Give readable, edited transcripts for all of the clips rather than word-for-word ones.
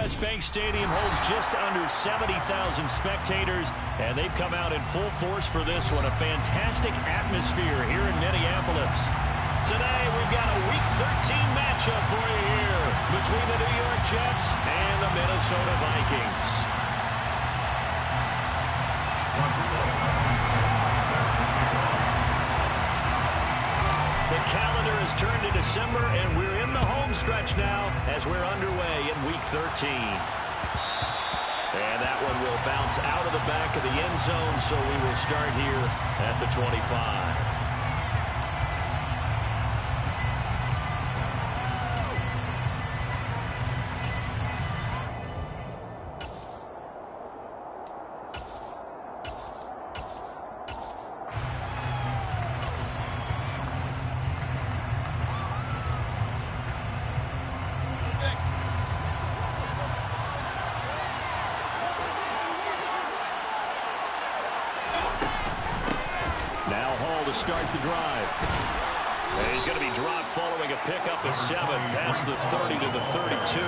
U.S. Bank Stadium holds just under 70,000 spectators, and they've come out in full force for this one. A fantastic atmosphere here in Minneapolis. Today, we've got a Week 13 matchup for you here between the New York Jets and the Minnesota Vikings. The calendar has turned to December, and we're in the home stretch now as we're underway in Week 13. And that one will bounce out of the back of the end zone, so we will start here at the 25. Start the drive. And he's going to be dropped following a pickup of 7 past the 30 to the 32.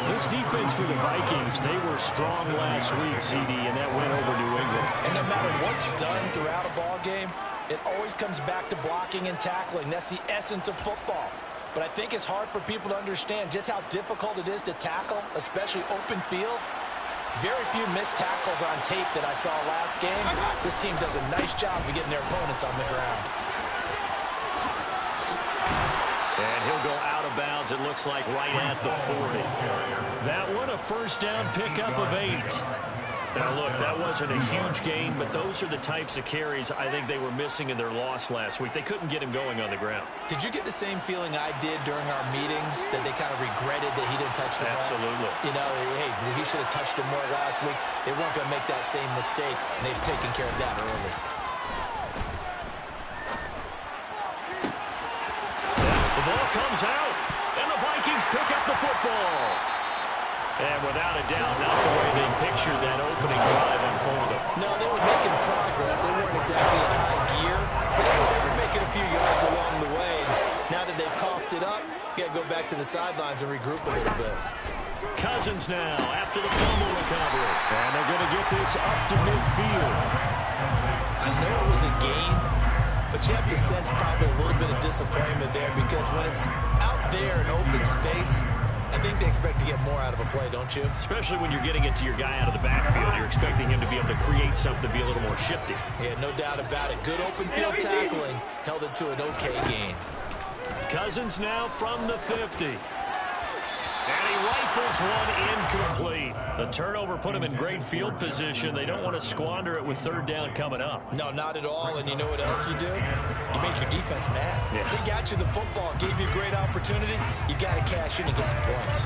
This defense for the Vikings, they were strong last week, CD, and that went over New England. And no matter what's done throughout a ball game, it always comes back to blocking and tackling. That's the essence of football. But I think it's hard for people to understand just how difficult it is to tackle, especially open field. Very few missed tackles on tape that I saw last game. This team does a nice job of getting their opponents on the ground. And he'll go out of bounds, it looks like, right at the 40. That one, a first down pickup of 8. Now, look, that wasn't a huge gain, but those are the types of carries I think they were missing in their loss last week. They couldn't get him going on the ground. Did you get the same feeling I did during our meetings, that they kind of regretted that he didn't touch the ball? Absolutely. You know, hey, he should have touched it more last week. They weren't going to make that same mistake, and they've taken care of that early. The ball comes out, and the Vikings pick up the football. And without a doubt, not the way they pictured that opening drive unfolding. No, they were making progress. They weren't exactly in high gear, but they were making a few yards along the way. Now that they've coughed it up, you got to go back to the sidelines and regroup a little bit. Cousins now after the fumble recovery. And they're going to get this up to midfield. I know it was a gain, but you have to sense probably a little bit of disappointment there, because when it's out there in open space, I think they expect to get more out of a play, don't you? Especially when you're getting it to your guy out of the backfield. You're expecting him to be able to create something, be a little more shifty. Yeah, no doubt about it. Good open field tackling. Held it to an okay gain. Cousins now from the 50. And he rifles one incomplete. The turnover put him in great field position. They don't want to squander it with third down coming up. No, not at all. And you know what else you do? You make your defense mad. Yeah. They got you the football, gave you a great opportunity. You got to cash in and get some points.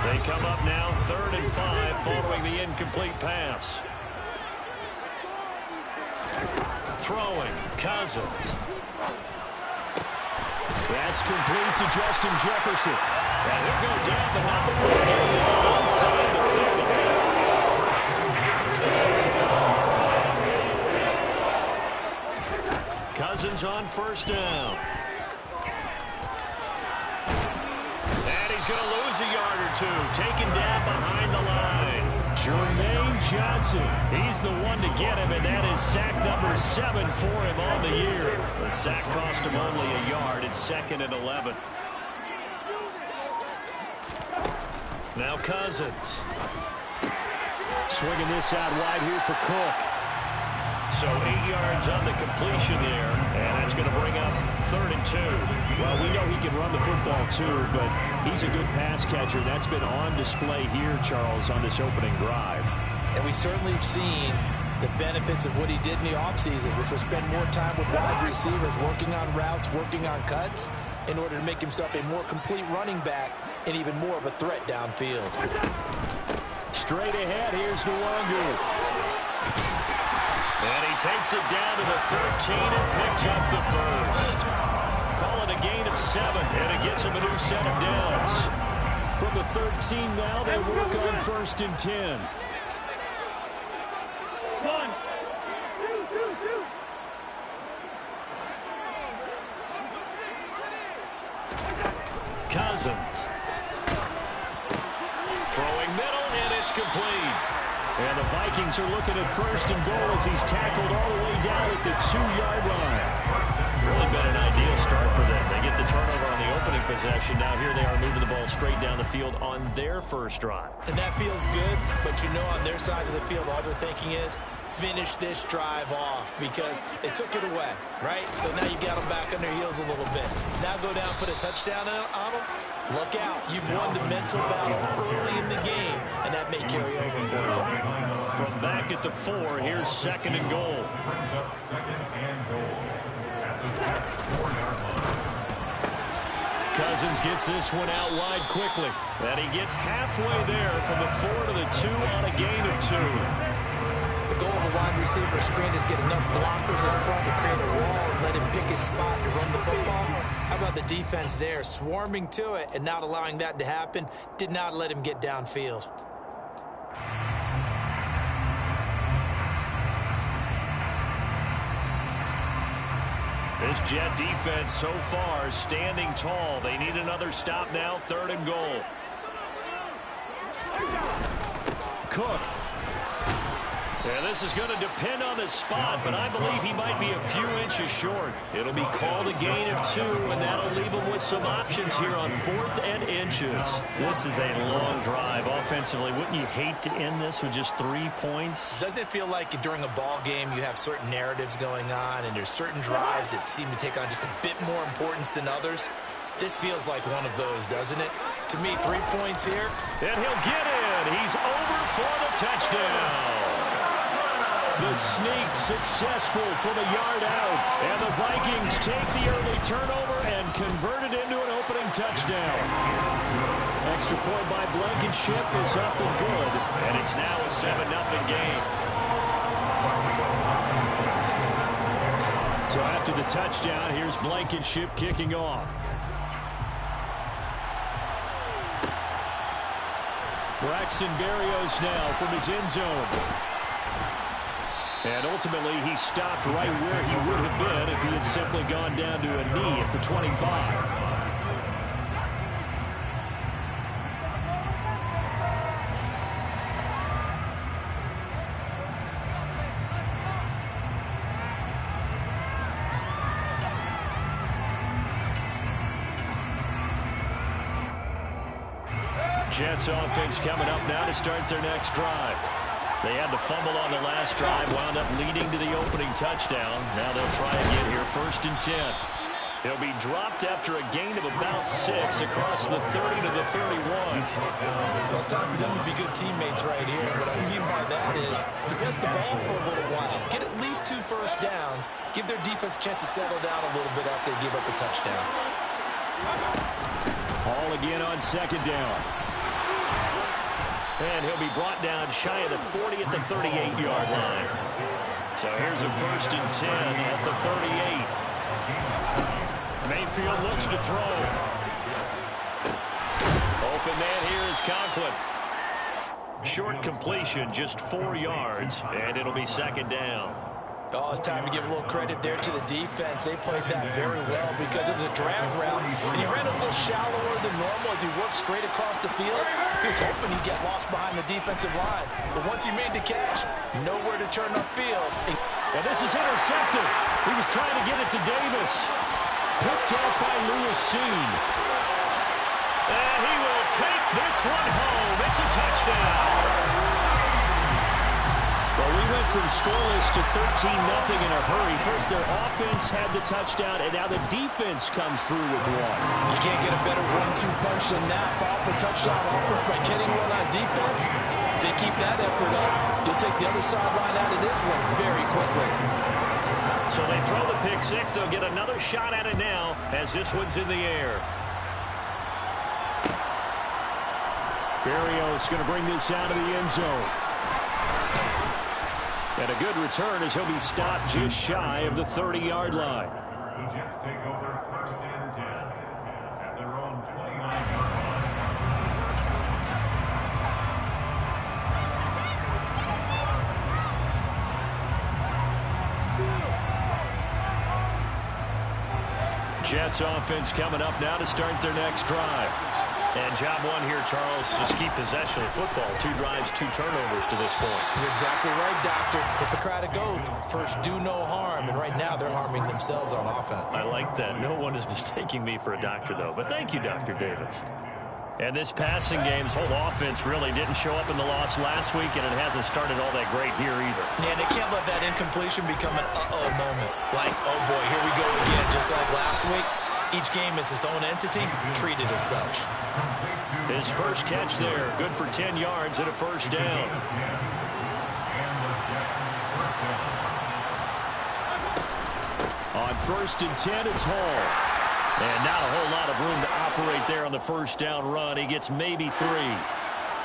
They come up now 3rd and 5 following the incomplete pass. Throwing, Cousins. That's complete to Justin Jefferson. And he'll go down, but not before he is inside the 30. Cousins on first down. And he's going to lose a yard or two. Taken down behind the line. Jermaine Johnson. He's the one to get him, and that is sack number 7 for him on the year. The sack cost him only a yard. It's 2nd and 11. Now Cousins. Swinging this out wide here for Cook. So 8 yards on the completion there, and that's going to bring up 3rd and 2. Well, we know he can run the football too, but he's a good pass catcher. That's been on display here, Charles, on this opening drive. And we certainly have seen the benefits of what he did in the offseason, which was spend more time with wide receivers, working on routes, working on cuts, in order to make himself a more complete running back and even more of a threat downfield. Straight ahead, here's Nwangu. And he takes it down to the 13 and picks up the first. Call it a gain of 7, and it gets him a new set of downs. From the 13 now, they work on 1st and 10. Cousins. Throwing middle, and it's complete. And the Vikings are looking at first and goal as he's tackled all the way down at the 2-yard line. Really been an ideal start for them. They get the turnover on the opening possession. Now here they are moving the ball straight down the field on their first drive. And that feels good, but you know on their side of the field, all they're thinking is finish this drive off because it took it away, right? So now you got them back on their heels a little bit. Now go down, put a touchdown on them. Look out. You've won the mental battle early in the game, and that may carry over for you. From back at the 4, here's second and goal. Brings up second and goal at the 4-yard line. Cousins gets this one out wide quickly. And he gets halfway there from the 4 to the 2 on a gain of 2. The goal of a wide receiver screen is get enough blockers in front to create a wall and let him pick his spot to run the football. How about the defense there, swarming to it and not allowing that to happen? Did not let him get downfield. This Jet defense so far standing tall. They need another stop now, third and goal. Cook. Yeah, this is going to depend on the spot, but I believe he might be a few inches short. It'll be called a gain of 2, and that'll leave him with some options here on 4th and inches. This is a long drive offensively. Wouldn't you hate to end this with just 3 points? Doesn't it feel like during a ball game you have certain narratives going on, and there's certain drives that seem to take on just a bit more importance than others? This feels like one of those, doesn't it? To me, 3 points here. And he'll get in. He's over for the touchdown. The sneak successful for the yard out. And the Vikings take the early turnover and convert it into an opening touchdown. Extra point by Blankenship is up and good. And it's now a 7-0 game. So after the touchdown, here's Blankenship kicking off. Braxton Berrios now from his end zone. And ultimately, he stopped right where he would have been if he had simply gone down to a knee at the 25. Jets offense coming up now to start their next drive. They had the fumble on the last drive, wound up leading to the opening touchdown. Now they'll try again here, 1st and 10. He'll be dropped after a gain of about 6 across the 30 to the 31. Well, it's time for them to be good teammates right here. What I mean by that is possess the ball for a little while. Get at least 2 first downs. Give their defense a chance to settle down a little bit after they give up a touchdown. Hall again on 2nd down. And he'll be brought down shy of the 40 at the 38-yard line. So here's a 1st and 10 at the 38. Mayfield looks to throw. Open man here is Conklin. Short completion, just 4 yards, and it'll be 2nd down. Oh, it's time to give a little credit there to the defense. They played that very well because it was a drag route, and he ran a little shallower than normal as he worked straight across the field. He was hoping he'd get lost behind the defensive line, but once he made the catch, nowhere to turn upfield. And this is intercepted. He was trying to get it to Davis. Picked up by Lewis Seen. And he will take this one home. It's a touchdown. Well, we went from scoreless to 13-0 in a hurry. First, their offense had the touchdown, and now the defense comes through with one. You can't get a better 1-2 punch than that. Follow up a touchdown offense by getting one on defense. If they keep that effort up, you'll take the other sideline out of this one very quickly. So they throw the pick 6. They'll get another shot at it now as this one's in the air. Berrios going to bring this out of the end zone. And a good return as he'll be stopped just shy of the 30-yard line. The Jets take over 1st and 10 at their own 29-yard line. Jets offense coming up now to start their next drive. And job one here, Charles, just keep possession of football. 2 drives, 2 turnovers to this point. You're exactly right, Doctor. Hippocratic oath. First, do no harm. And right now, they're harming themselves on offense. I like that. No one is mistaking me for a doctor, though. But thank you, Dr. Davis. And this passing game's whole offense really didn't show up in the loss last week, and it hasn't started all that great here either. Yeah, they can't let that incompletion become an uh-oh moment. Like, oh boy, here we go again, just like last week. Each game is its own entity, treated as such. His first catch there, good for 10 yards and a first down. On 1st and 10, it's Hall. And not a whole lot of room to operate there on the first down run. He gets maybe 3.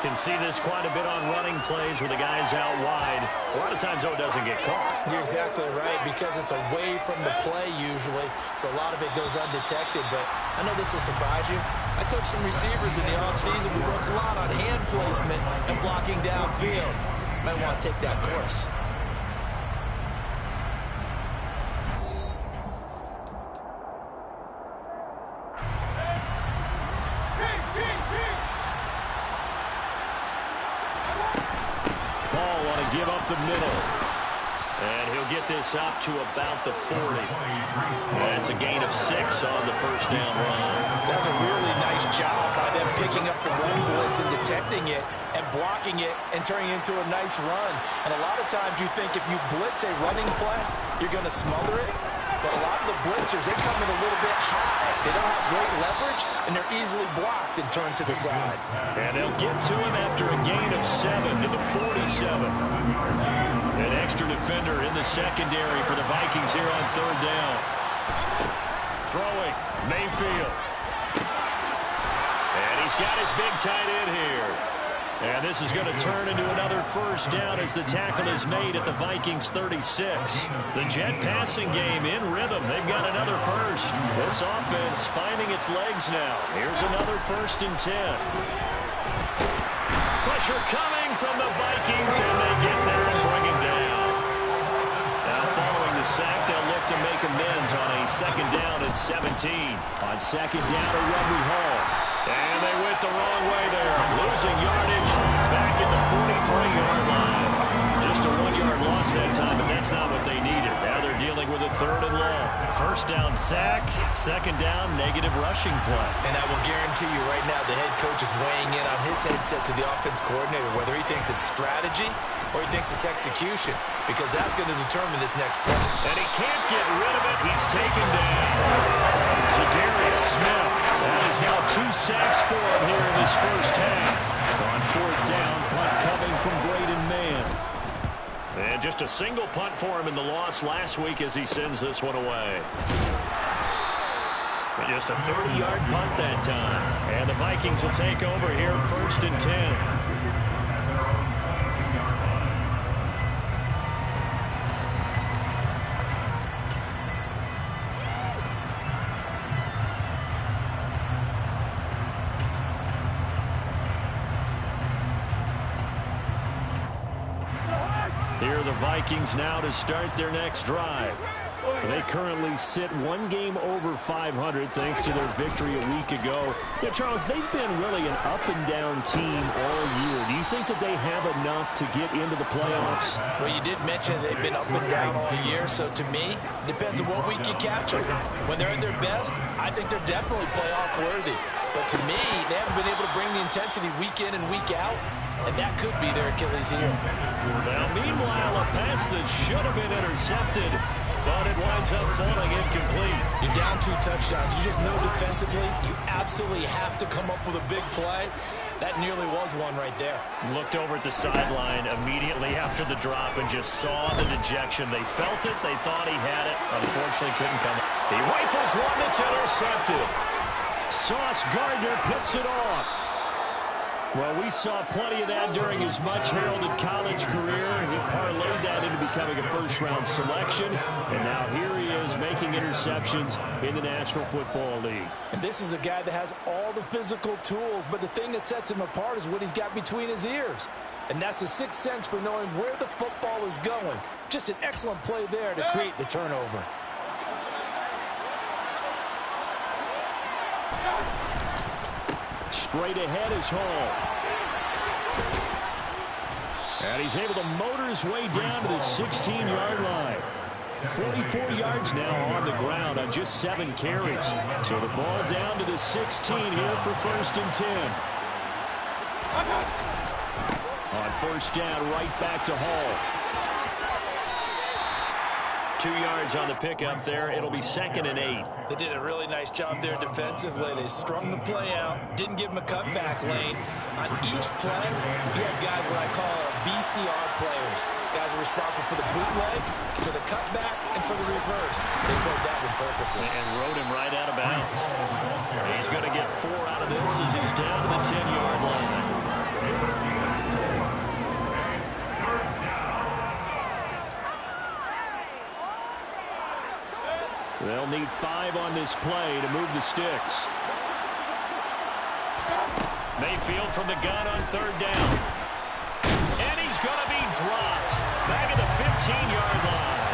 Can see this quite a bit on running plays with the guys out wide. A lot of times, though, it doesn't get caught. You're exactly right, because it's away from the play usually, so a lot of it goes undetected. But I know this will surprise you. I coached some receivers in the offseason. We work a lot on hand placement and blocking downfield. Might want to take that course. Give up the middle. And he'll get this up to about the 40. That's a gain of 6 on the first down run. That's a really nice job by them picking up the run blitz and detecting it and blocking it and turning it into a nice run. And a lot of times you think if you blitz a running play, you're going to smother it. But a lot of the blitzers, they come in a little bit high. They don't have great leverage, and they're easily blocked and turned to the side. And they'll get to him after a gain of 7 to the 47. An extra defender in the secondary for the Vikings here on 3rd down. Throwing, Mayfield. And he's got his big tight end here. And this is going to turn into another first down as the tackle is made at the Vikings 36. The Jet passing game in rhythm. They've got another first. This offense finding its legs now. Here's another 1st and 10. Pressure coming from the Vikings, and they get there and bring him down. Now following the sack, they'll look to make amends on a 2nd down and 17. On 2nd down, a run with Hall. And they went the wrong way there. Losing yardage back at the 43-yard line. Just a 1-yard loss that time, but that's not what they needed. Now they're dealing with a 3rd and long. 1st down sack, 2nd down negative rushing play. And I will guarantee you right now the head coach is weighing in on his headset to the offense coordinator, whether he thinks it's strategy or he thinks it's execution, because that's going to determine this next play. And he can't get rid of it. He's taken down. Darius Smith. That is now 2 sacks for him here in this first half. On 4th down, punt coming from Braden Mann. And just a single punt for him in the loss last week as he sends this one away. And just a 30-yard punt that time. And the Vikings will take over here 1st and 10. Here are the Vikings now to start their next drive. They currently sit 1 game over 500 thanks to their victory a week ago. Yeah, Charles, they've been really an up-and-down team all year. Do you think that they have enough to get into the playoffs? Well, you did mention they've been up and down all year, so to me, it depends on what week you catch them. When they're at their best, I think they're definitely playoff worthy. But to me, they haven't been able to bring the intensity week in and week out. And that could be their Achilles heel. Now, meanwhile, a pass that should have been intercepted, but it winds up falling incomplete. You're down 2 touchdowns. You just know defensively you absolutely have to come up with a big play. That nearly was one right there. Looked over at the sideline immediately after the drop and just saw the dejection. They felt it. They thought he had it. Unfortunately, couldn't come. He rifles one that's intercepted. Sauce Gardner picks it off. Well, we saw plenty of that during his much-heralded college career. He parlayed that into becoming a first-round selection. And now here he is making interceptions in the National Football League. And this is a guy that has all the physical tools, but the thing that sets him apart is what he's got between his ears. And that's the 6th sense for knowing where the football is going. Just an excellent play there to create the turnover. Straight ahead is Hall. And he's able to motor his way down to the 16-yard line. 44 yards now on the ground on just 7 carries. So the ball down to the 16 here for 1st and 10. On 1st down, right back to Hall. 2 yards on the pickup there. It'll be 2nd and 8. They did a really nice job there defensively. They strung the play out, didn't give him a cutback lane. On each play, you have guys what I call BCR players. Guys are responsible for the bootleg, for the cutback, and for the reverse. They played that one perfectly. And rode him right out of bounds. He's going to get 4 out of this as he's down to the 10-yard line. They'll need 5 on this play to move the sticks. Mayfield from the gun on 3rd down. And he's going to be dropped back at the 15-yard line.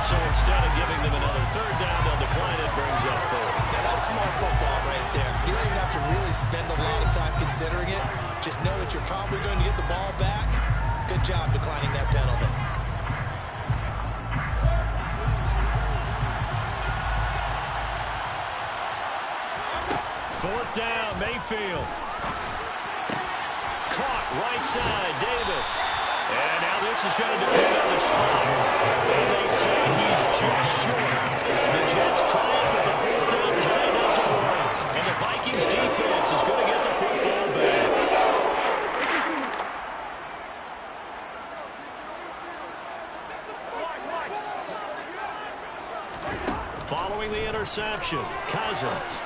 So instead of giving them another 3rd down, they'll decline it, brings up 4th. Now that's smart football right there. You don't even have to really spend a lot of time considering it. Just know that you're probably going to get the ball back. Good job declining that penalty. 4th down, Mayfield. Caught right side, Davis. And now this is going to depend on the spot. And they say he's just short. The Jets try it, but the 4th down play doesn't work. And the Vikings defense is going to get the football back. Following the interception, Cousins.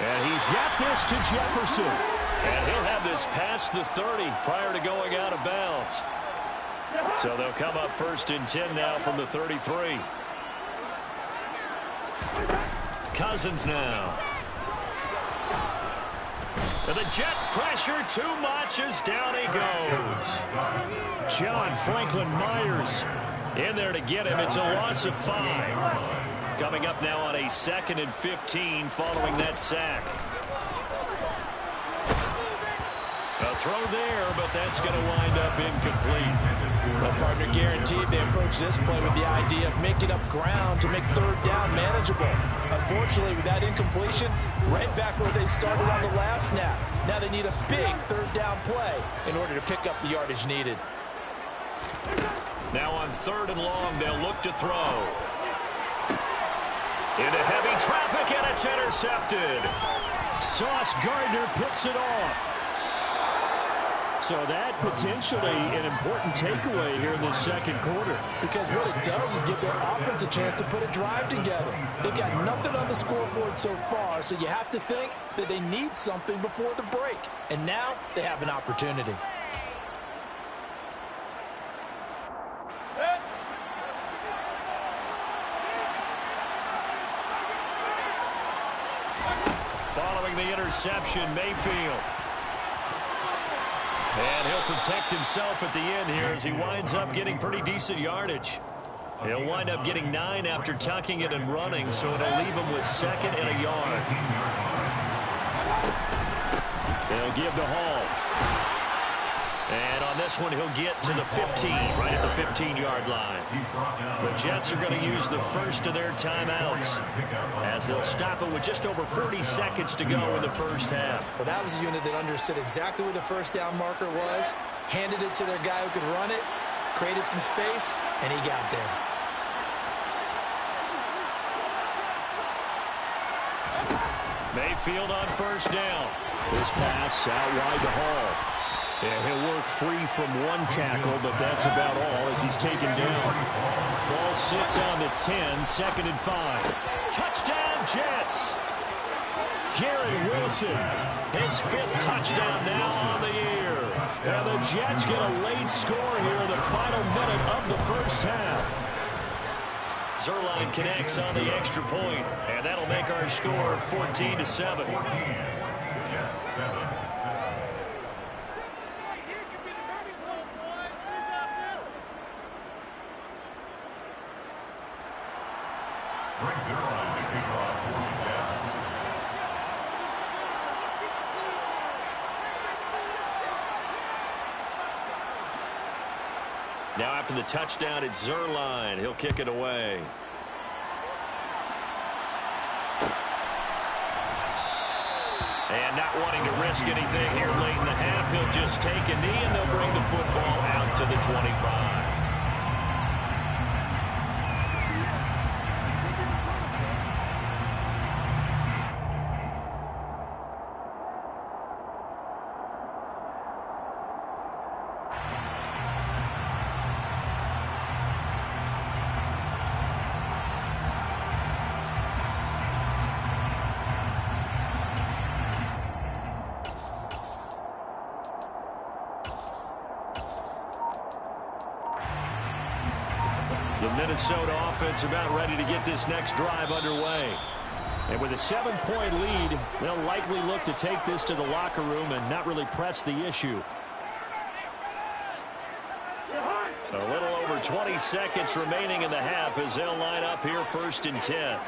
And he's got this to Jefferson. And he'll have this past the 30 prior to going out of bounds. So they'll come up 1st and 10 now from the 33. Cousins now. And the Jets pressure too much as down he goes. John Franklin Myers in there to get him. It's a loss of 5. Coming up now on a 2nd and 15 following that sack. A throw there, but that's going to wind up incomplete. Well, partner, guaranteed they approach this play with the idea of making up ground to make 3rd down manageable. Unfortunately, with that incompletion, right back where they started on the last snap. Now they need a big 3rd down play in order to pick up the yardage needed. Now on 3rd and long, they'll look to throw. Into heavy traffic, and it's intercepted. Sauce Gardner picks it off. So that potentially an important takeaway here in the 2nd quarter. Because what it does is give their offense a chance to put a drive together. They've got nothing on the scoreboard so far, so you have to think that they need something before the break. And now they have an opportunity. Following the interception, Mayfield. And he'll protect himself at the end here as he winds up getting pretty decent yardage. He'll wind up getting 9 after tucking it and running, so it'll leave him with 2nd and a yard. They'll give to Hall. And on this one, he'll get to the 15, right at the 15-yard line. The Jets are going to use the first of their timeouts as they'll stop it with just over 40 seconds to go in the first half. Well, that was a unit that understood exactly where the 1st down marker was, handed it to their guy who could run it, created some space, and he got there. Mayfield on 1st down. This pass out wide to Hall. Yeah, he'll work free from one tackle, but that's about all as he's taken down. Ball sits on the 10, 2nd and 5. Touchdown, Jets! Garrett Wilson, his 5th touchdown now on the year. And the Jets get a late score here in the final minute of the first half. Zerline connects on the extra point, and that'll make our score 14-7. Jets 7. Brings it on to kick off for the Jets. Now after the touchdown, it's Zerline. He'll kick it away. And not wanting to risk anything here late in the half, he'll just take a knee, and they'll bring the football out to the 25. The Minnesota offense about ready to get this next drive underway. And with a 7-point lead, they'll likely look to take this to the locker room and not really press the issue. A little over 20 seconds remaining in the half as they'll line up here 1st and 10.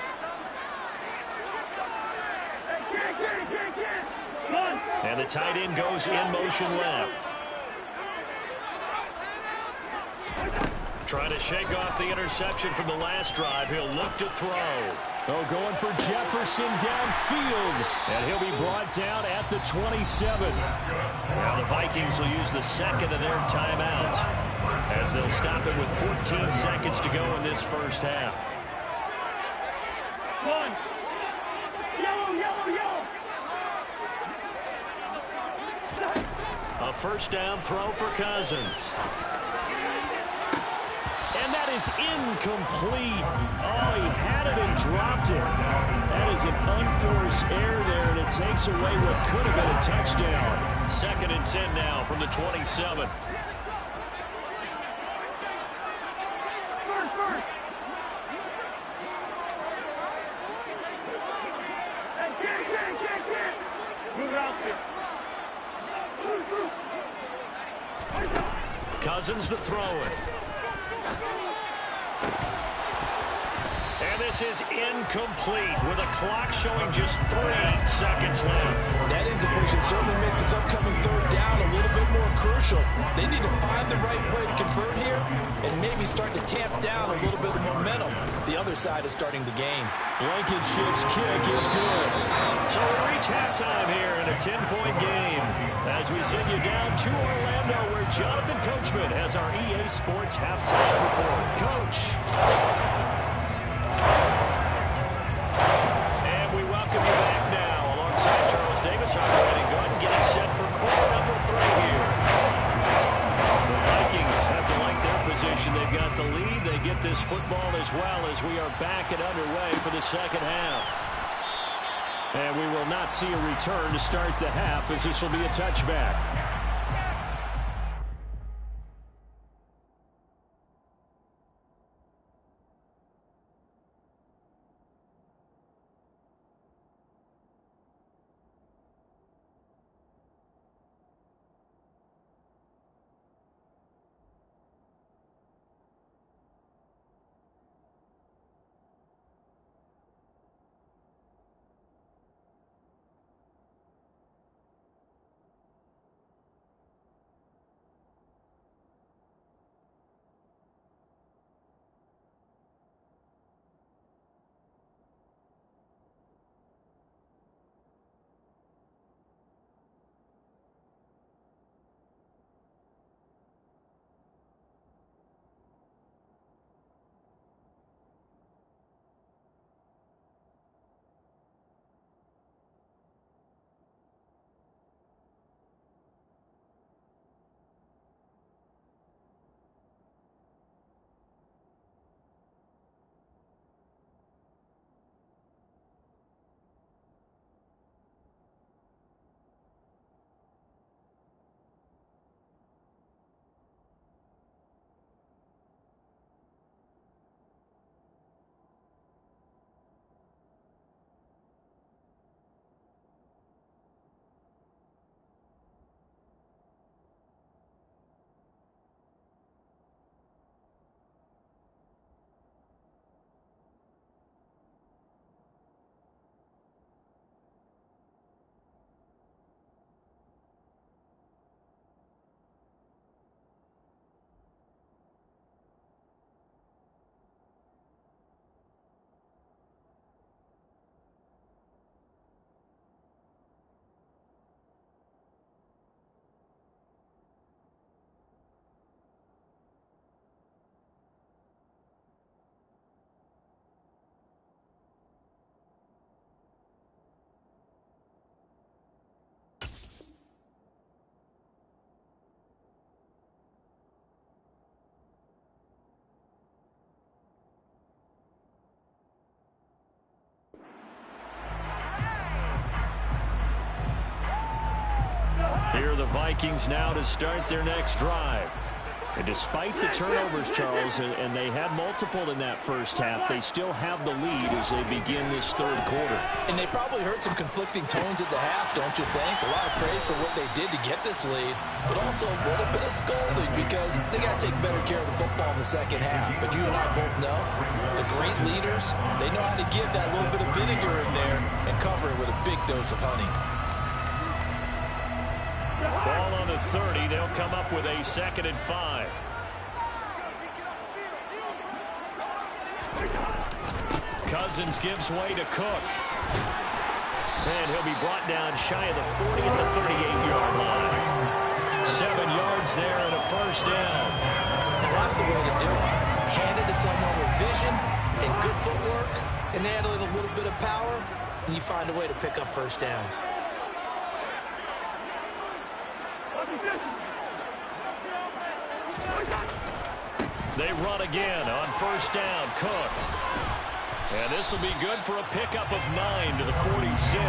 And the tight end goes in motion left. Trying to shake off the interception from the last drive. He'll look to throw. Oh, going for Jefferson downfield. And he'll be brought down at the 27. Now the Vikings will use the second of their timeouts as they'll stop it with 14 seconds to go in this first half. One. Yellow, yellow, yellow. A first down throw for Cousins. And that is incomplete. Oh, he had it and dropped it. That is an unforced error there, and it takes away what could have been a touchdown. 2nd and 10 now from the 27. Cousins to throw it. And this is incomplete with a clock showing just 3 seconds left. That incompletion certainly makes this upcoming 3rd down a little bit more crucial. They need to find the right play to convert here and maybe start to tamp down a little bit of momentum. The other side is starting the game. Blankenship's kick is good. So we reach halftime here in a 10-point game as we send you down to Orlando where Jonathan Coachman has our EA Sports halftime report. Coach. And we welcome you back now alongside Charles Davis, operating gun, getting set for quarter number 3 here. The Vikings have to like their position. They've got the lead. They get this football as well as we are back and underway for the second half. And we will not see a return to start the half as this will be a touchback. Here are the Vikings now to start their next drive. And despite the turnovers, Charles, and they had multiple in that first half, they still have the lead as they begin this third quarter. And they probably heard some conflicting tones at the half, don't you think? A lot of praise for what they did to get this lead, but also a little bit of scolding because they got to take better care of the football in the second half. But you and I both know the great leaders, they know how to give that little bit of vinegar in there and cover it with a big dose of honey. Ball on the 30. They'll come up with a 2nd and 5. Cousins gives way to Cook. And he'll be brought down shy of the 40 at the 38-yard line. 7 yards there and a first down. Well, that's the way to do it. Hand it to someone with vision and good footwork, and add a little bit of power, and you find a way to pick up first downs. They run again on first down. Cook. And this will be good for a pickup of 9 to the 46.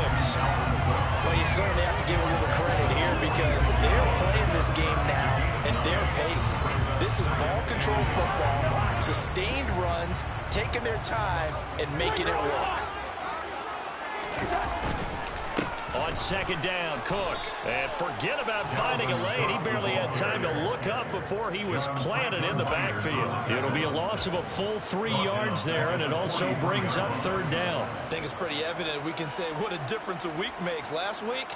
Well, you certainly have to give a little credit here because they're playing this game now at their pace. This is ball control football, sustained runs, taking their time, and making it work. On 2nd down, Cook. And forget about finding a lane. He barely had time to look up before he was planted in the backfield. It'll be a loss of a full 3 yards there, and it also brings up 3rd down. I think it's pretty evident we can say what a difference a week makes. Last week,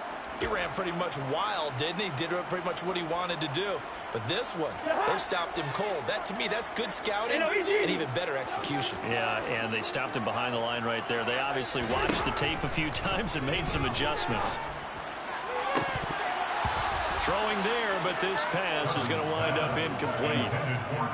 he ran pretty much wild, didn't he? Did pretty much what he wanted to do. But this one, they stopped him cold. That, to me, that's good scouting and even better execution. Yeah, and they stopped him behind the line right there. They obviously watched the tape a few times and made some adjustments. Throwing there, but this pass is going to wind up incomplete.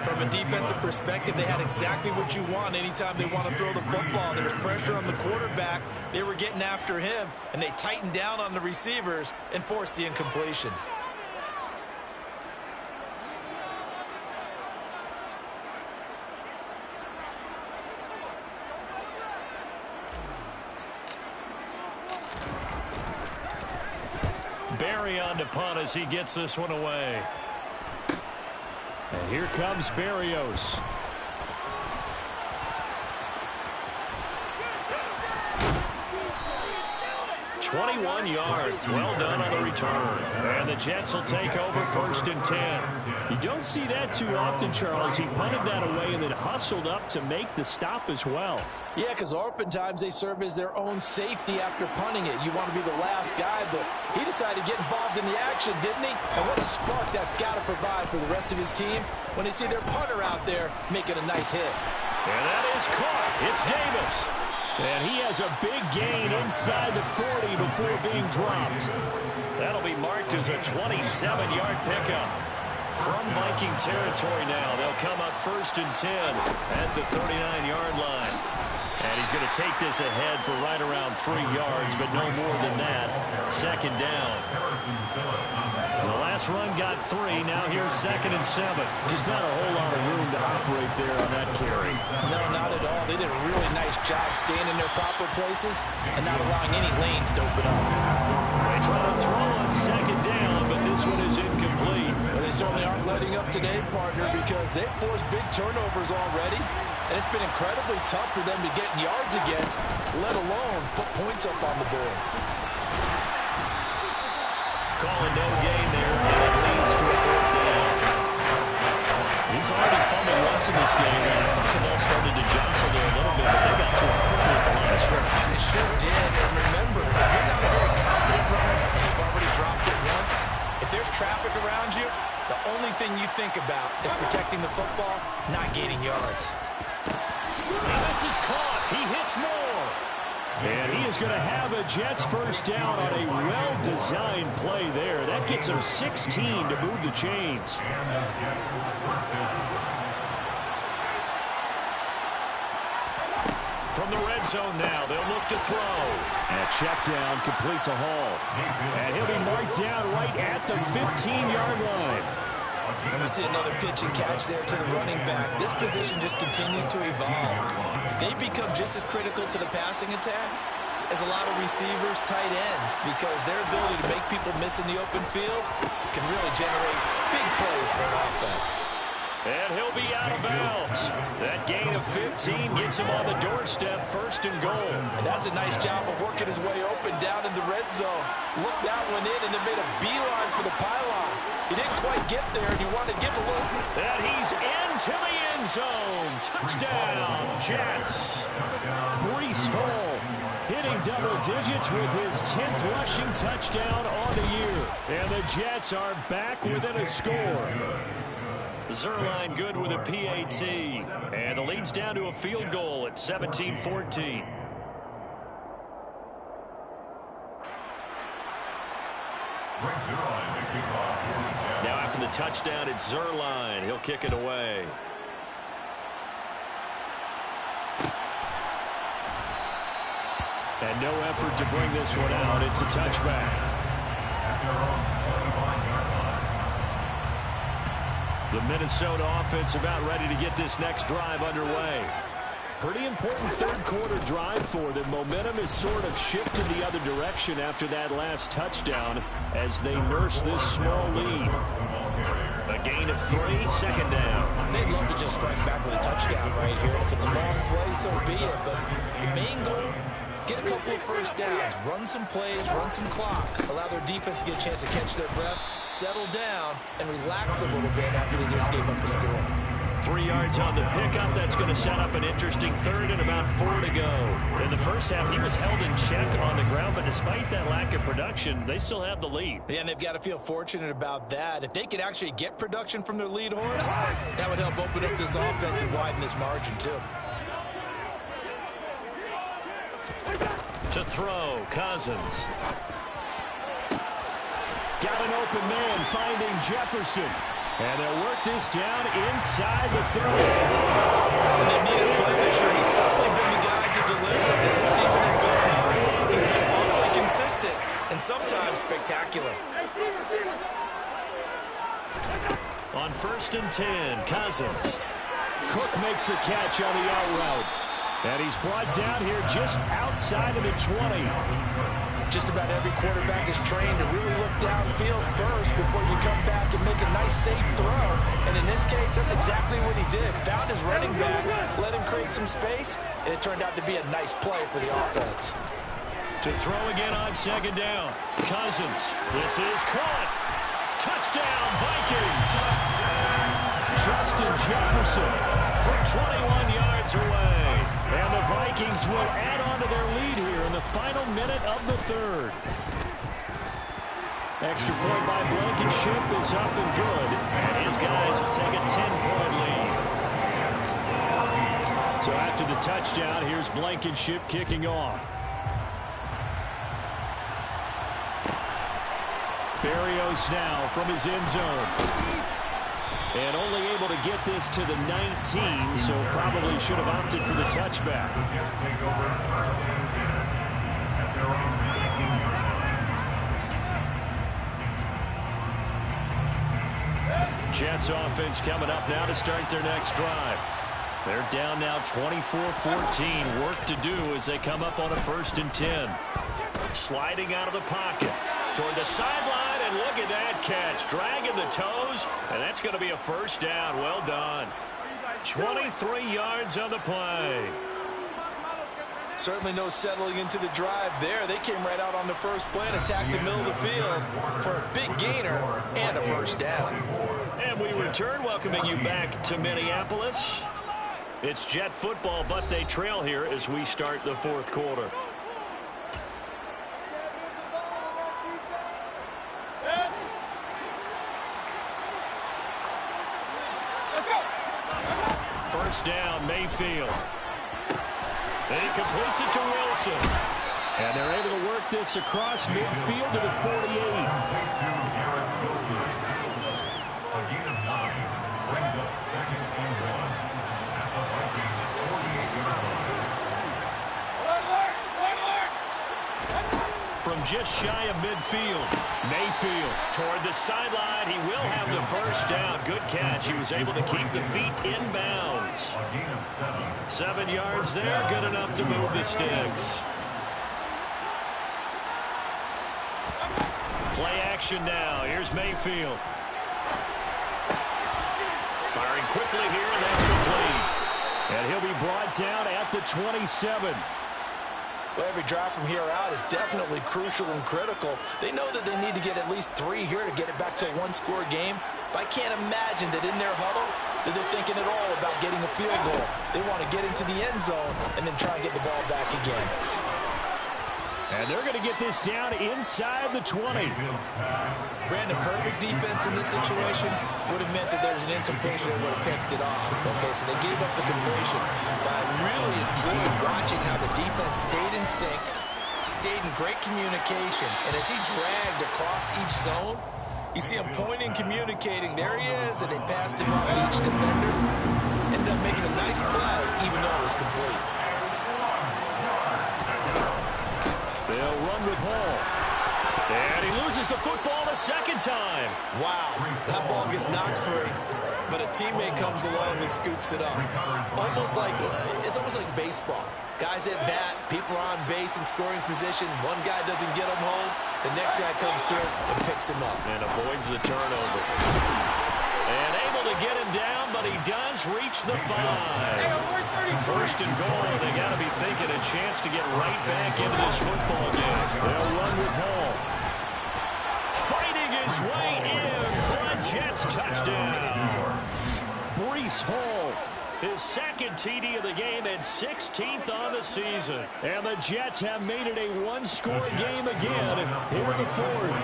From a defensive perspective, they had exactly what you want anytime they want to throw the football. There was pressure on the quarterback. They were getting after him, and they tightened down on the receivers and forced the incompletion. Barry on to punt as he gets this one away. And here comes Berrios. "21 yards. Well done on the return. And the Jets will take over 1st and 10. You don't see that too often, Charles. He punted that away and then hustled up to make the stop as well. Yeah, because oftentimes they serve as their own safety after punting it. You want to be the last guy, but he decided to get involved in the action, didn't he? And what a spark that's got to provide for the rest of his team when they see their punter out there making a nice hit. And that is caught. It's Davis. And he has a big gain inside the 40 before being dropped. That'll be marked as a 27-yard pickup. From Viking territory now, they'll come up 1st and 10 at the 39-yard line. And he's going to take this ahead for right around 3 yards, but no more than that. 2nd down. The last run got 3. Now here's 2nd and 7. Just not a whole lot of room to operate there on that carry. No, not at all. They did a really nice job staying in their proper places and not allowing any lanes to open up. They try to throw on 2nd down, but this one is incomplete. Well, they certainly aren't letting up today, partner, because they've forced big turnovers already. And it's been incredibly tough for them to get yards against, let alone put points up on the board. Calling no gain there, and it leads to a 4th down. He's already fumbled once in this game, and I thought the ball started to jostle there a little bit, but they got to a quickly at the line of scrimmage. They sure did, and remember, if you're not a very confident runner and you've already dropped it once, if there's traffic around you, the only thing you think about is protecting the football, not gaining yards. And this is caught. He hits more. And he is going to have a Jets 1st down on a well-designed play there. That gets him 16 to move the chains. From the red zone now, they'll look to throw. And a check down, complete to Hall. And he'll be marked down right at the 15-yard line. And we see another pitch and catch there to the running back. This position just continues to evolve. They become just as critical to the passing attack is a lot of receivers, tight ends, because their ability to make people miss in the open field can really generate big plays for an offense. And he'll be out of bounds. That gain of 15 gets him on the doorstep, 1st and goal. And that's a nice job of working his way open down in the red zone. Looked that one in and then made a beeline for the pylon. He didn't quite get there, and he wanted to give a little. And he's into the end zone. Touchdown, Jets. Breece Hall hitting double digits with his 10th rushing touchdown on the year. And the Jets are back within a score. Zerline good with a PAT. And the lead's down to a field goal at 17-14. Now after the touchdown, it's Zerline. He'll kick it away. And no effort to bring this one out. It's a touchback. The Minnesota offense about ready to get this next drive underway. Pretty important third-quarter drive for them. Momentum is sort of shifted the other direction after that last touchdown as they nurse this small lead. A gain of 3, 2nd down. They'd love to just strike back with a touchdown right here. If it's a long play, so be it. But the main goal, get a couple of first downs, run some plays, run some clock, allow their defense to get a chance to catch their breath, settle down, and relax a little bit after they just gave up a score. 3 yards on the pickup. That's going to set up an interesting 3rd and about 4 to go. In the first half, he was held in check on the ground, but despite that lack of production, they still have the lead. Yeah, and they've got to feel fortunate about that. If they could actually get production from their lead horse, that would help open up this offense and widen this margin, too. To throw, Cousins. Got an open man, finding Jefferson. And they'll work this down inside the 30. And they needed a play this year. He's certainly been the guy to deliver as the season has gone on. He's been awfully consistent and sometimes spectacular. On 1st and 10, Cousins. Cook makes the catch on the out route. And he's brought down here just outside of the 20. Just about every quarterback is trained to really look downfield first before you come back and make a nice, safe throw. And in this case, that's exactly what he did. Found his running back, let him create some space, and it turned out to be a nice play for the offense. To throw again on 2nd down. Cousins. This is caught. Touchdown, Vikings. Justin Jefferson from 21 yards away. And the Vikings will add on to their lead here in the final minute of the 3rd. Extra point by Blankenship is up and good. And his guys will take a 10-point lead. So after the touchdown, here's Blankenship kicking off. Berrios now from his end zone. And only able to get this to the 19, so probably should have opted for the touchback. Jets offense coming up now to start their next drive. They're down now 24-14. Work to do as they come up on a 1st and 10. Sliding out of the pocket toward the sideline, and look at that catch. Dragging the toes, and that's going to be a 1st down. Well done. 23 yards on the play. Certainly no settling into the drive there. They came right out on the first play and attacked the middle of the field for a big gainer and a 1st down. And we return, welcoming you back to Minneapolis. It's Jet football, but they trail here as we start the 4th quarter. First down, Mayfield. And he completes it to Wilson. And they're able to work this across midfield to the 48. A gain of 9 brings up 2nd and 1 at the Vikings 48-yard line. From just shy of midfield, Mayfield toward the sideline. He will have the 1st down. Good catch. He was able to keep the feet inbounds. A gain of 7. 7 yards there, good enough to move the sticks. action now. Here's Mayfield. Firing quickly here, and that's complete. And he'll be brought down at the 27. Well, every drive from here out is definitely crucial and critical. They know that they need to get at least 3 here to get it back to a one-score game. But I can't imagine that in their huddle that they're thinking at all about getting a field goal. They want to get into the end zone and then try and get the ball back again. And they're going to get this down inside the 20. Brandon, perfect defense in this situation would have meant that there's an incompletion and would have picked it off. Okay, so they gave up the completion. But I really enjoyed watching how the defense stayed in sync, stayed in great communication. And as he dragged across each zone, you see him pointing, communicating. There he is, and they passed him off to each defender. Ended up making a nice play, even though it was complete. They'll run with Hall. And he loses the football a second time. Wow, that ball gets knocked free, but a teammate comes along and scoops it up. It's almost like baseball. Guys at bat, people are on base in scoring position. One guy doesn't get him home. The next guy comes through and picks him up. And avoids the turnover. And able to get him down, but he does reach the 5. First and goal. They got to be thinking a chance to get right back into this football game. They'll run with Hall. Fighting his way in for a Jets touchdown. Breece Hall, his second TD of the game and 16th on the season. And the Jets have made it a one-score game again here in the fourth.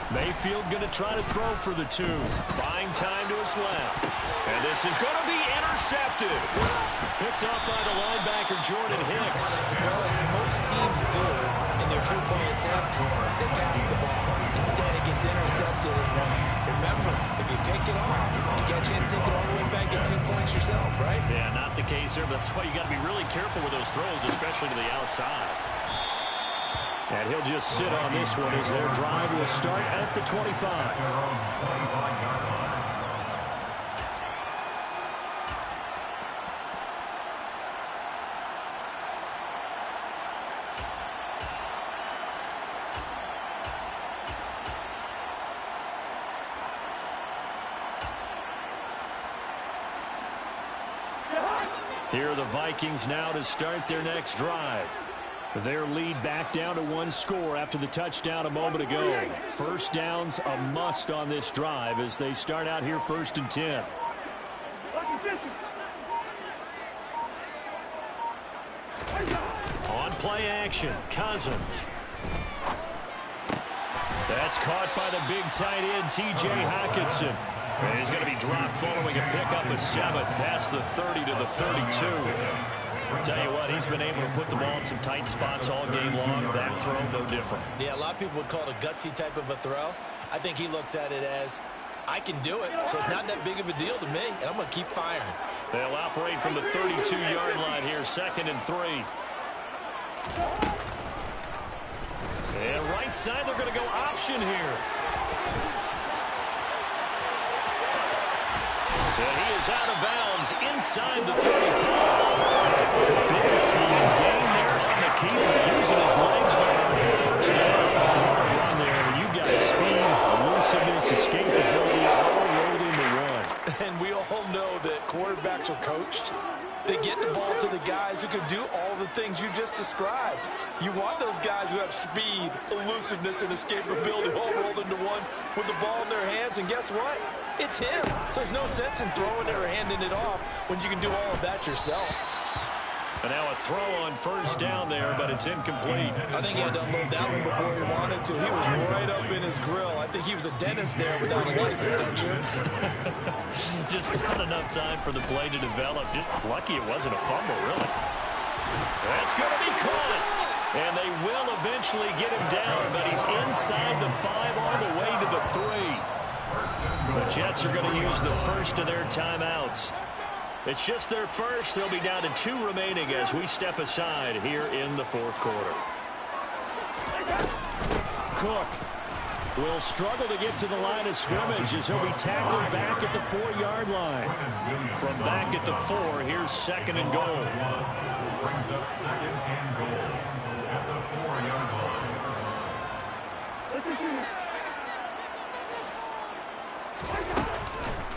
Mayfield going to try to throw for the 2. Buying time to his left. And this is going to be intercepted. Picked up by the linebacker, Jordan Hicks. Well, as most teams do in their two-point attempt, they pass the ball. Instead, it gets intercepted. And remember, if you pick it off, you get a chance to take it all the way back, get 2 points yourself, right? Yeah, not the case here, but that's why you got to be really careful with those throws, especially to the outside. And he'll just sit on this one as their drive will start at the 25. Here are the Vikings now to start their next drive. Their lead back down to 1 score after the touchdown a moment ago. First down's a must on this drive as they start out here 1st and 10. On play action, Cousins. That's caught by the big tight end, T.J. Hockenson. And he's going to be dropped following a pickup of 7 past the 30 to the 32. I'll tell you what, he's been able to put the ball in some tight spots all game long. That throw, no different. Yeah, a lot of people would call it a gutsy type of a throw. I think he looks at it as, I can do it, so it's not that big of a deal to me, and I'm going to keep firing. They'll operate from the 32-yard line here, 2nd and 3. And right side, they're going to go option here. And he is out of bounds inside the 35. Big time gain there on the keeper, using his legs to earn the first down. Run there, you got speed, elusiveness, escapability, all rolled into one. And we all know that quarterbacks are coached. They get the ball to the guys who can do all the things you just described. You want those guys who have speed, elusiveness, and escapability all rolled into one with the ball in their hands, and guess what? It's him. So there's no sense in throwing it or handing it off when you can do all of that yourself. And now a throw on first down there, but it's incomplete. I think he had to unload that one before he wanted to. He was right up in his grill. I think he was a dentist there without a license, don't you? Just not enough time for the play to develop. Just lucky it wasn't a fumble, really. That's going to be caught. And they will eventually get him down, but he's inside the 5 all the way to the 3. The Jets are going to use the first of their timeouts. It's just their first. They'll be down to 2 remaining as we step aside here in the 4th quarter. Cook will struggle to get to the line of scrimmage as he'll be tackled back at the 4-yard line. From back at the 4, here's 2nd and goal. brings up second and goal at the 4-yard line.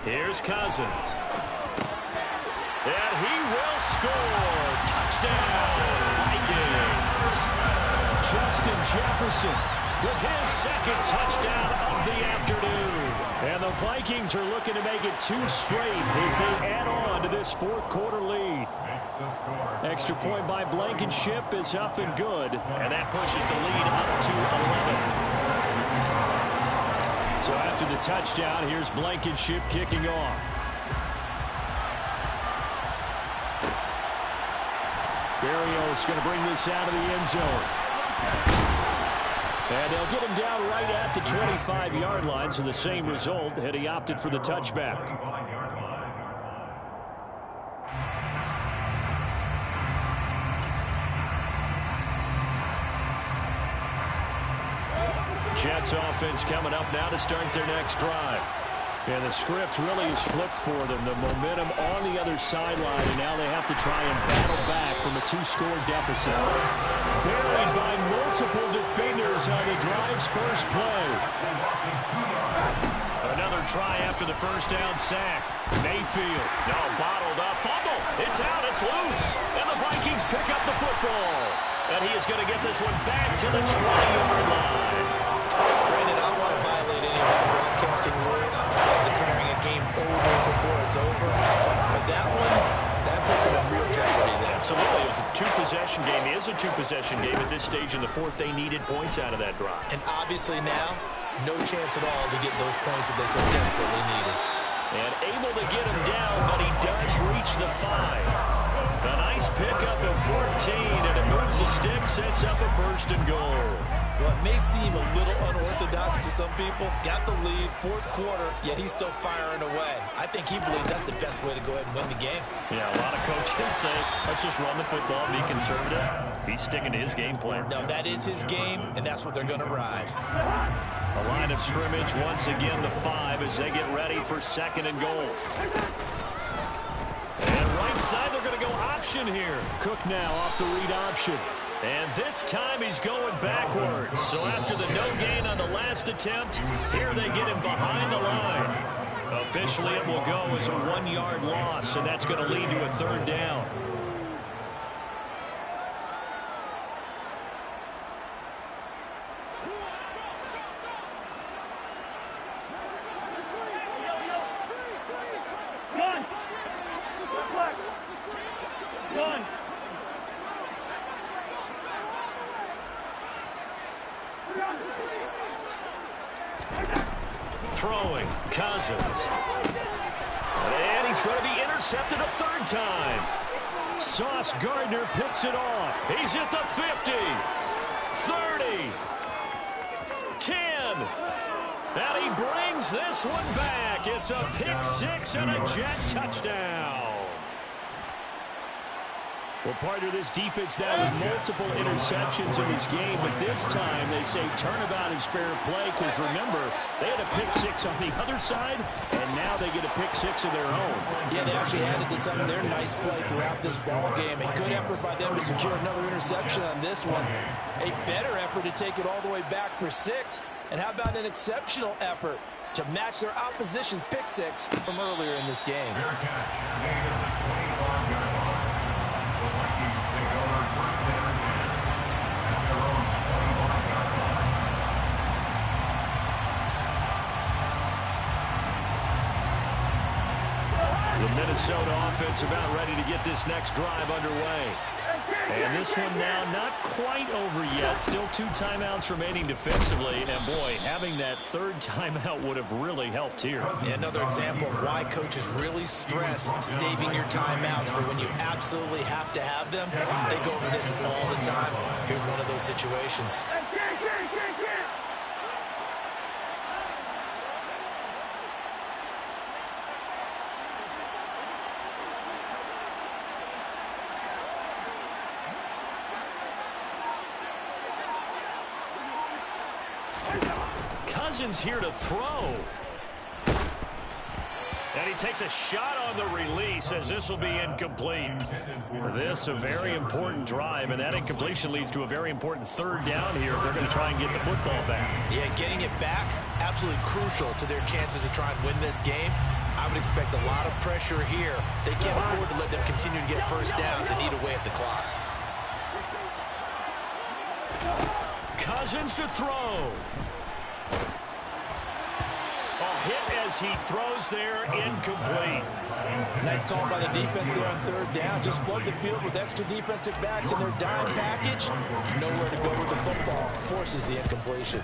Here's Cousins. And he will score. Touchdown, Vikings. Justin Jefferson with his second touchdown of the afternoon. And the Vikings are looking to make it 2 straight as they add on to this fourth quarter lead. Extra point by Blankenship is up and good. And that pushes the lead up to 11. So after the touchdown, here's Blankenship kicking off. Berrios going to bring this out of the end zone. And they'll get him down right at the 25-yard line, so the same result had he opted for the touchback. Jets offense coming up now to start their next drive. And the script really is flipped for them. The momentum on the other sideline, and now they have to try and battle back from a 2-score deficit. Buried by multiple defenders on the drive's first play. Another try after the first down sack. Mayfield, now bottled up, fumble. It's out, it's loose. And the Vikings pick up the football. And he is going to get this one back to the 20-yard line. Brandon, I don't want to violate any of our broadcasting rules, like declaring a game over before it's over. But that one, that puts him in real jeopardy there. Absolutely. It was a 2-possession game. It is a 2-possession game at this stage in the fourth. They needed points out of that drive. And obviously now, no chance at all to get those points that they so desperately needed. And able to get him down, but he does reach the 5. A nice pickup of 14, and it moves the stick, sets up a first and goal. Well, it may seem a little unorthodox to some people. Got the lead, fourth quarter, yet he's still firing away. I think he believes that's the best way to go ahead and win the game. Yeah, a lot of coaches say, let's just run the football and be conservative. He's sticking to his game plan. No, that is his game, and that's what they're going to ride. A line of scrimmage, once again the 5 as they get ready for second and goal. And right side, they're going to go option here. Cook now off the read option. And this time he's going backwards. So after the no gain on the last attempt, here they get him behind the line. Officially, it will go as a 1-yard loss, and that's going to lead to a third down. Throwing, Cousins. And he's going to be intercepted a third time. Sauce Gardner picks it off. He's at the 50, 30, 10. And he brings this one back. It's a pick 6 and a Jet touchdown. Well, part of this defense now with multiple interceptions in this game, but this time they say turnabout is fair play because, remember, they had a pick 6 on the other side, and now they get a pick 6 of their own. Yeah, they actually added to some of their nice play throughout this ball game. A good effort by them to secure another interception on this one. A better effort to take it all the way back for 6. And how about an exceptional effort to match their opposition's pick 6 from earlier in this game? Fair catch made at the 25-yard line. The Vikings take over first down and 10 at their own 25-yard line. The Minnesota offense about ready to get this next drive underway. And this one now not quite over yet. Still 2 timeouts remaining defensively. And, boy, having that third timeout would have really helped here. Yeah, another example of why coaches really stress saving your timeouts for when you absolutely have to have them. They go over this all the time. Here's one of those situations. Cousins here to throw. And he takes a shot on the release as this will be incomplete. This a very important drive, and that incompletion leads to a very important third down here if they're going to try and get the football back. Yeah, getting it back, absolutely crucial to their chances to try and win this game. I would expect a lot of pressure here. They can't afford to let them continue to get first downs and eat away at the clock. Cousins to throw. Hit as he throws there, incomplete. Nice call by the defense there on third down. Just flood the field with extra defensive backs in their dime package. Nowhere to go with the football. Forces the incompletion.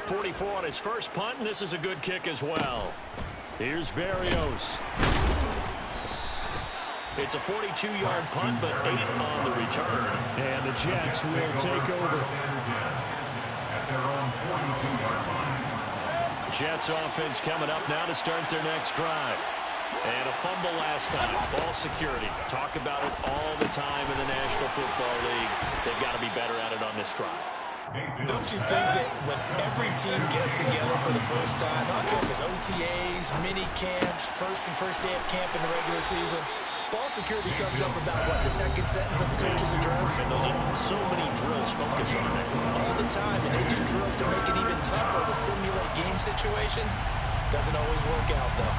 44 on his first punt, and this is a good kick as well. Here's Berrios. It's a 42-yard punt, but 8 on the return. And the Jets will take over. At their own 42-yard line. Jets offense coming up now to start their next drive. And a fumble last time. Ball security. Talk about it all the time in the National Football League. They've got to be better at it on this drive. Don't you think that when every team gets together for the first time, I don't care if it's OTAs, mini camps, first day of camp in the regular season, ball security comes up about, what, the second sentence of the coach's address? And those are so many drills focus on it. All the time, and they do drills to make it even tougher to simulate game situations. Doesn't always work out, though.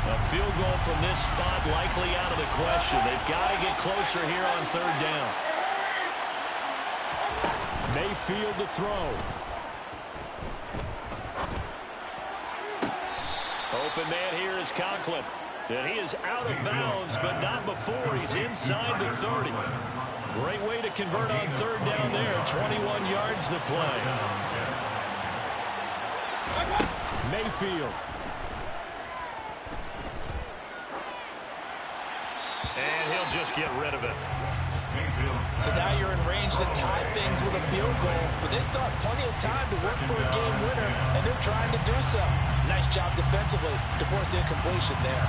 A field goal from this spot likely out of the question. They've got to get closer here on third down. Mayfield to throw. Open man here is Conklin. And he is out of bounds, but not before he's inside the 30. Great way to convert on third down there. 21 yards the play. Mayfield. And he'll just get rid of it. So now you're in range to tie things with a field goal, but they still have plenty of time to work for a game winner, and they're trying to do so. Nice job defensively to force the incompletion there.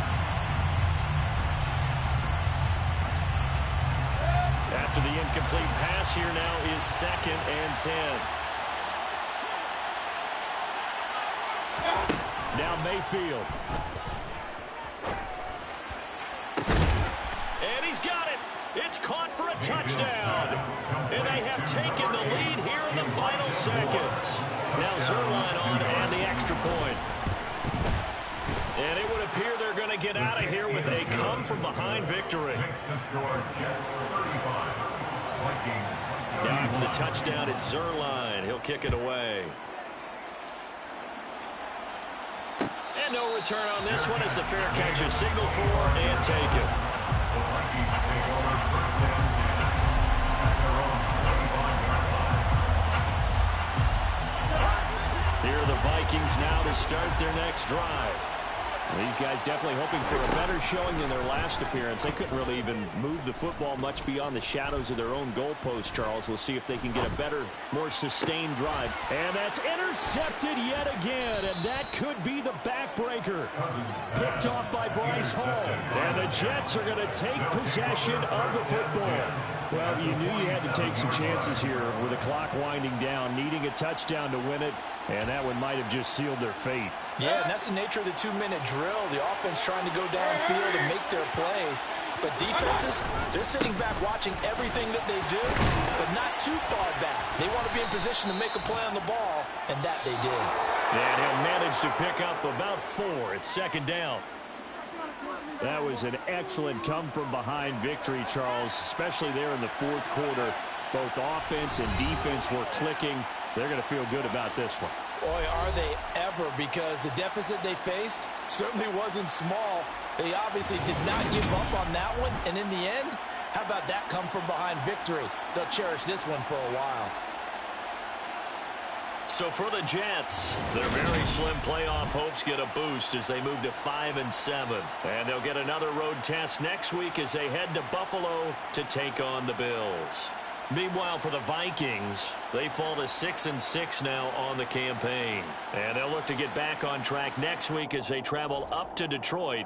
After the incomplete pass, here now is 2nd and 10. Now Mayfield. And he's got it. It's caught for a touchdown. And they have taken the lead here in the final seconds. Now Zerline on and the extra point. And it would appear they're going to get out of here with a come-from-behind victory. Now after the touchdown, it's Zerline. He'll kick it away. And no return on this one as the fair catch is signaled for and taken. The Vikings take over first down 10 at their own 25-yard line. Here are the Vikings now to start their next drive. These guys definitely hoping for a better showing than their last appearance. They couldn't really even move the football much beyond the shadows of their own goalpost, Charles. We'll see if they can get a better, more sustained drive. And that's intercepted yet again, and that could be the backbreaker. Picked off by Bryce Hall. And the Jets are going to take possession of the football. Well, you knew you had to take some chances here with the clock winding down, needing a touchdown to win it, and that one might have just sealed their fate. Yeah, and that's the nature of the 2-minute drill. The offense trying to go downfield and make their plays. But defenses, they're sitting back watching everything that they do, but not too far back. They want to be in position to make a play on the ball, and that they did. And he'll manage to pick up about 4. It's 2nd down. That was an excellent come-from-behind victory, Charles, especially there in the 4th quarter. Both offense and defense were clicking. They're going to feel good about this one. Boy, are they ever, because the deficit they faced certainly wasn't small. They obviously did not give up on that one, and in the end, how about that come-from-behind victory? They'll cherish this one for a while. So for the Jets, their very slim playoff hopes get a boost as they move to 5-7. And they'll get another road test next week as they head to Buffalo to take on the Bills. Meanwhile, for the Vikings, they fall to 6-6 now on the campaign. And they'll look to get back on track next week as they travel up to Detroit